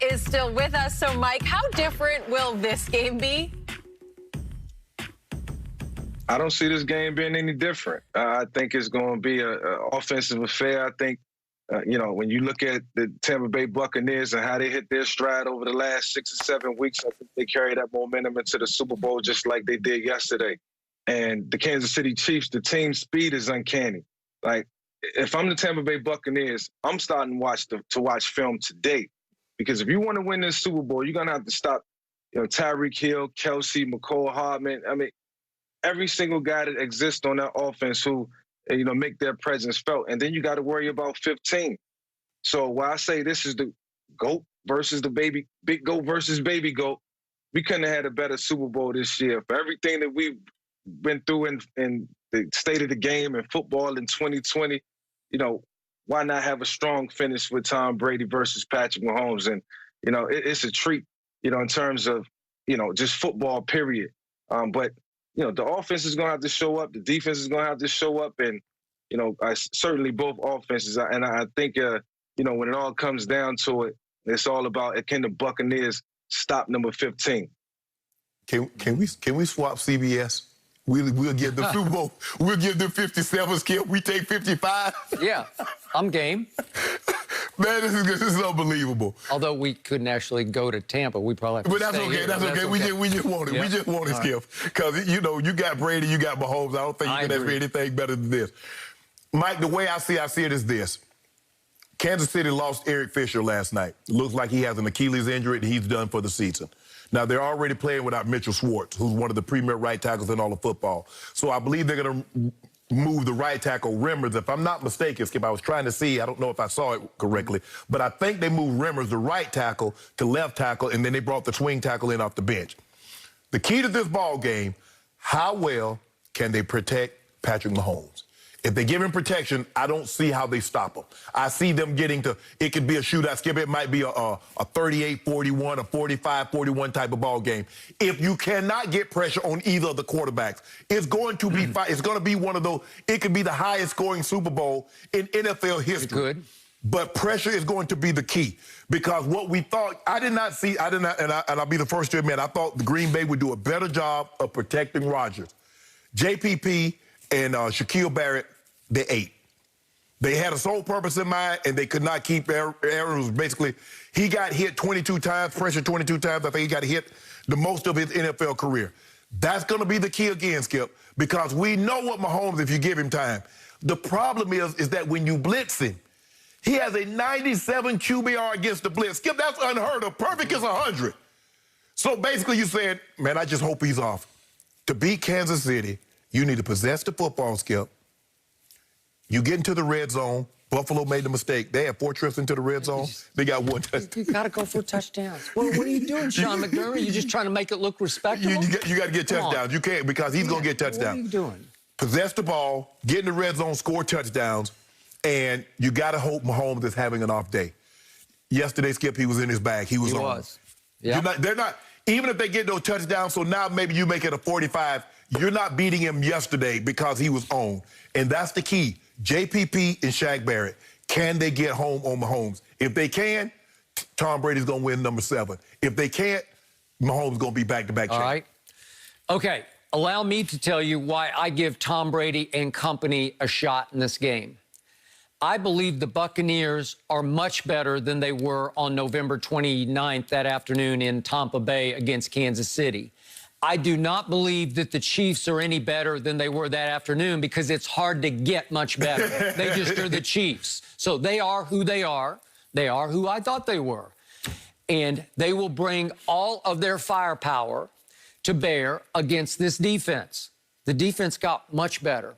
Is still with us. So, Mike, how different will this game be? I don't see this game being any different. I think it's going to be an offensive affair. I think, when you look at the Tampa Bay Buccaneers and how they hit their stride over the last 6 or 7 weeks, I think they carry that momentum into the Super Bowl just like they did yesterday. And the Kansas City Chiefs, the team speed is uncanny. Like, if I'm the Tampa Bay Buccaneers, I'm starting to watch film today. Because if you want to win this Super Bowl, you're going to have to stop, Tyreek Hill, Kelsey, McCall, Hardman. I mean, every single guy that exists on that offense who, make their presence felt. And then you got to worry about 15. So while I say this is the GOAT versus the big GOAT versus baby GOAT, we couldn't have had a better Super Bowl this year. For everything that we've been through in the state of the game and football in 2020, why not have a strong finish with Tom Brady versus Patrick Mahomes? And, it's a treat, in terms of, just football, period. But, the offense is going to have to show up. The defense is going to have to show up. And, certainly both offenses. And I think, when it all comes down to it, it's all about, can the Buccaneers stop number 15? Can we swap CBS? We'll give the Super Bowl. We'll give them 57, Skip. We take 55. Yeah, I'm game. Man, this is unbelievable. Although we couldn't actually go to Tampa, we probably have to But that's stay okay. here. That's okay. We just want it. Yep. We just want it, Skip. Because, you got Brady, you got Mahomes. I don't think you can ask me anything better than this. Mike, the way I see it is this. Kansas City lost Eric Fisher last night. Looks like he has an Achilles injury and he's done for the season. Now, they're already playing without Mitchell Schwartz, who's one of the premier right tackles in all of football. So I believe they're going to move the right tackle, Remmers. If I'm not mistaken, Skip, I was trying to see. I don't know if I saw it correctly. But I think they moved Remmers, the right tackle, to left tackle, and then they brought the swing tackle in off the bench. The key to this ball game, how well can they protect Patrick Mahomes? If they give him protection, I don't see how they stop him. I see them getting to, it could be a shootout, Skip. It might be a 38-41, a 45-41 type of ball game. If you cannot get pressure on either of the quarterbacks, it's going to be it's going to be one of those, it could be the highest scoring Super Bowl in NFL history. It could. But pressure is going to be the key. Because what we thought, and I'll be the first to admit, I thought the Green Bay would do a better job of protecting Rodgers. JPP and Shaquille Barrett, they ate. They had a sole purpose in mind, and they could not keep Aaron. Basically, he got hit 22 times, pressure 22 times. I think he got hit the most of his NFL career. That's going to be the key again, Skip, because we know what Mahomes, if you give him time. The problem is that when you blitz him, he has a 97 QBR against the blitz. Skip, that's unheard of. Perfect is 100. So basically you said, man, I just hope he's off. To beat Kansas City, you need to possess the football, Skip. You get into the red zone. Buffalo made the mistake. They had 4 trips into the red zone. They got 1 touchdown. You got to go for touchdowns. What are you doing, Sean McDermott? You're just trying to make it look respectable? You got to get touchdowns. You can't, because he's going to get touchdowns. What are you doing? Possess the ball, get in the red zone, score touchdowns, and you got to hope Mahomes is having an off day. Yesterday, Skip, he was in his bag. He was on. Yeah. They're not, even if they get no touchdowns, so now maybe you make it a 45, you're not beating him yesterday because he was on. And that's the key. JPP and Shaq Barrett, can they get home on Mahomes? If they can, Tom Brady's going to win number 7. If they can't, Mahomes going to be back-to-back champ. All right. Okay, allow me to tell you why I give Tom Brady and company a shot in this game. I believe the Buccaneers are much better than they were on November 29th that afternoon in Tampa Bay against Kansas City. I do not believe that the Chiefs are any better than they were that afternoon because it's hard to get much better. They just are the Chiefs. So they are who they are. They are who I thought they were. And they will bring all of their firepower to bear against this defense. The defense got much better.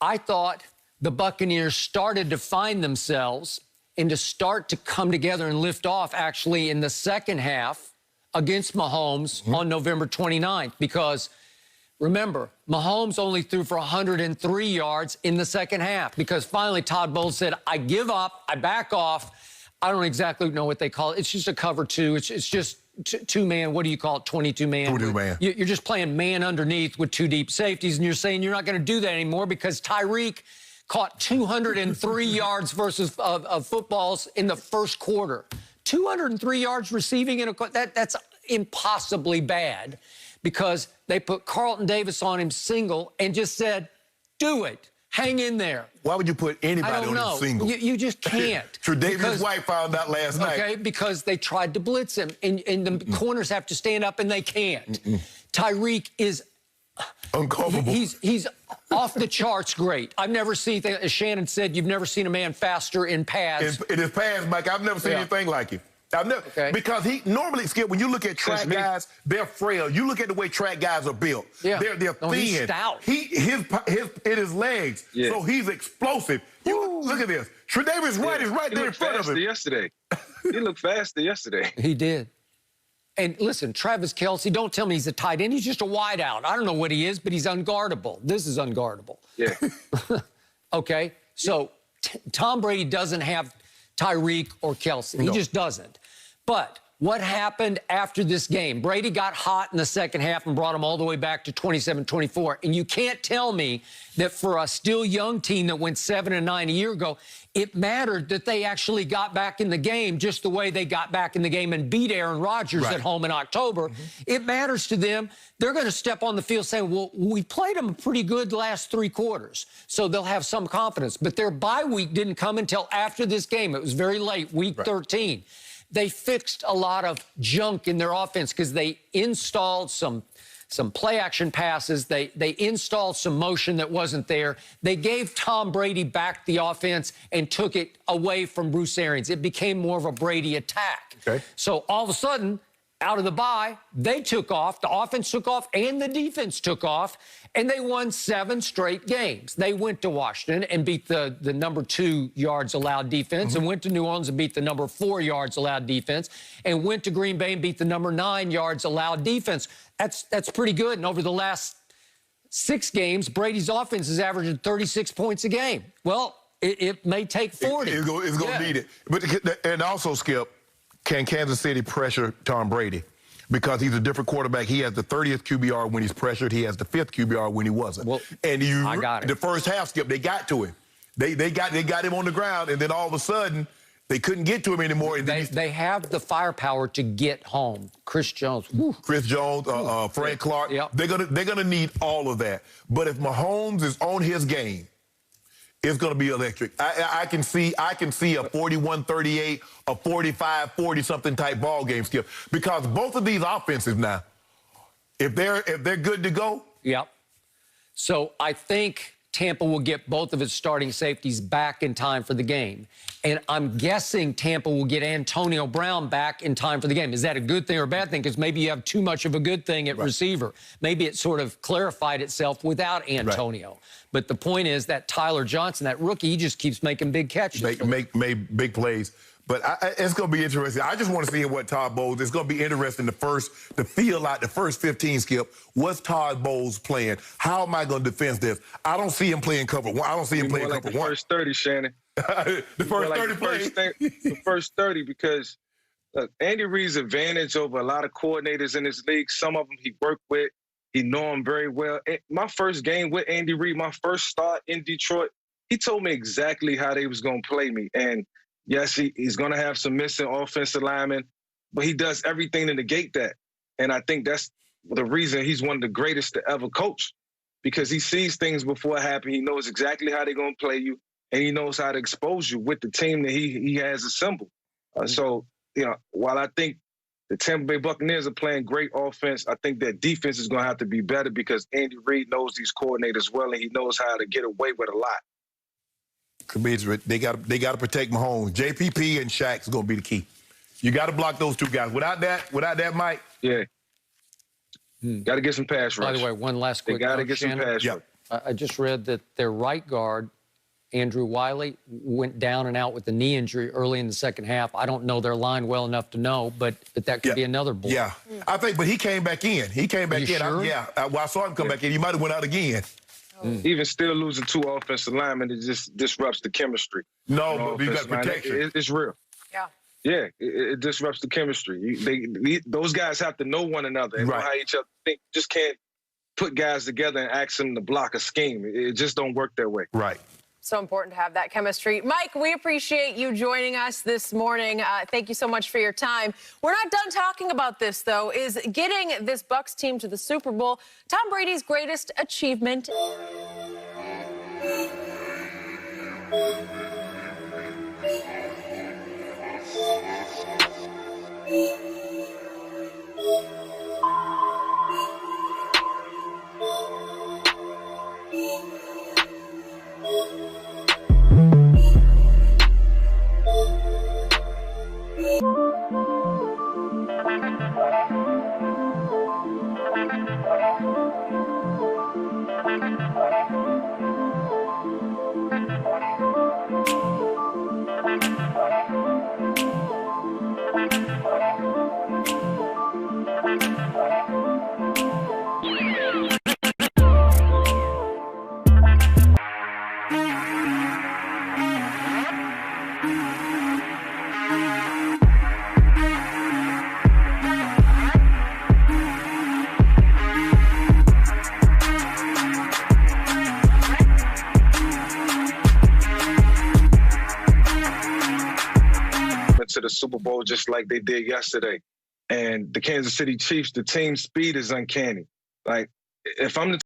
I thought the Buccaneers started to find themselves and to start to come together and lift off actually in the second half against Mahomes on November 29th, because remember, Mahomes only threw for 103 yards in the second half because finally Todd Bowles said, I give up, I back off. I don't exactly know what they call it. It's just a cover 2. It's just two-man, what do you call it, 22-man? 22-man. You're just playing man underneath with 2 deep safeties, and you're saying you're not going to do that anymore because Tyreek caught 203 yards versus of footballs in the first quarter. 203 yards receiving in a that's impossibly bad, because they put Carlton Davis on him single and just said, do it. Hang in there. Why would you put anybody on him single? You just can't. Tre'Davious White found out last night. Okay, because they tried to blitz him, and the corners have to stand up, and they can't. Tyreek is uncomfortable. He's off the charts great. I've never seen, as Shannon said, you've never seen a man faster in pads. In his pads, Mike, I've never seen anything like him. I've never, because he normally, Skip, when you look at track guys, they're frail. You look at the way track guys are built. They're thin. He's stout. It is legs, so he's explosive. Look at this. Tre'Davious White is right there in front of him. Yesterday. He looked faster yesterday. He did. And listen, Travis Kelce, don't tell me he's a tight end. He's just a wideout. I don't know what he is, but he's unguardable. This is unguardable. Yeah. Okay, so Tom Brady doesn't have Tyreek or Kelce. He just doesn't. But what happened after this game? Brady got hot in the second half and brought him all the way back to 27-24. And you can't tell me that for a still young team that went 7-9 a year ago, it mattered that they actually got back in the game just the way they got back in the game and beat Aaron Rodgers at home in October. It matters to them. They're going to step on the field saying, well, we played them pretty good last 3 quarters, so they'll have some confidence. But their bye week didn't come until after this game. It was very late, week 13. They fixed a lot of junk in their offense because they installed some play-action passes. They installed some motion that wasn't there. They gave Tom Brady back the offense and took it away from Bruce Arians. It became more of a Brady attack. Okay. So all of a sudden, out of the bye, they took off. The offense took off and the defense took off, and they won 7 straight games. They went to Washington and beat the number 2 yards allowed defense, and went to New Orleans and beat the number 4 yards allowed defense, and went to Green Bay and beat the number 9 yards allowed defense. That's pretty good. And over the last 6 games, Brady's offense is averaging 36 points a game. Well, it may take 40. It's going to need it. But, and also, Skip, can Kansas City pressure Tom Brady? Because he's a different quarterback. He has the 30th QBR when he's pressured. He has the 5th QBR when he wasn't. Well, and I got it. The first half, Skip, they got to him. They got him on the ground, and then all of a sudden, they couldn't get to him anymore. And they have the firepower to get home. Chris Jones. Chris Jones, Frank Clark. Yep. They're gonna need all of that. But if Mahomes is on his game, it's going to be electric. I can see a 41-38, a 45-40 something type ball game, Skip, because both of these offenses now, if they're good to go. Yep. So I think Tampa will get both of its starting safeties back in time for the game. And I'm guessing Tampa will get Antonio Brown back in time for the game. Is that a good thing or a bad thing? Because maybe you have too much of a good thing at receiver. Maybe it sort of clarified itself without Antonio. But the point is that Tyler Johnson, that rookie, he just keeps making big catches. Make big plays. But it's going to be interesting. I just want to see what Todd Bowles. It's going to be interesting to feel out the first 15, Skip. What's Todd Bowles playing? How am I going to defend this? I don't see him playing cover 1. I don't see him playing cover 1. The first 30, Shannon. The first 30 plays. The first 30, because Andy Reid's advantage over a lot of coordinators in this league. Some of them he worked with. He know him very well. My first game with Andy Reid, my first start in Detroit, he told me exactly how they was going to play me. And yes, he's going to have some missing offensive linemen, but he does everything to negate that. And I think that's the reason he's one of the greatest to ever coach, because he sees things before it happens. He knows exactly how they're going to play you, and he knows how to expose you with the team that he has assembled. So, while I think the Tampa Bay Buccaneers are playing great offense, I think that defense is going to have to be better, because Andy Reid knows these coordinators well, and he knows how to get away with a lot. They got to protect Mahomes. JPP and Shaq's going to be the key. You got to block those 2 guys. Without that, Mike. Yeah. Got to get some pass rush. By the way, one last quick They got to get some pass rush. I just read that their right guard, Andrew Wiley, went down and out with a knee injury early in the second half. I don't know their line well enough to know, but that could be another blow. Yeah. I think, but he came back in. Sure? I saw him come back in. He might have went out again. Even still losing 2 offensive linemen, it just disrupts the chemistry. No, but you got protection. It's real. Yeah. Yeah, it disrupts the chemistry. Those guys have to know one another and know how each other think. You just can't put guys together and ask them to block a scheme. It just don't work that way. Right. So important to have that chemistry. Mike, we appreciate you joining us this morning. Thank you so much for your time. We're not done talking about this, though. Is getting this Bucs team to the Super Bowl Tom Brady's greatest achievement? To the Super Bowl just like they did yesterday. And the Kansas City Chiefs, the team speed is uncanny. Like, if I'm the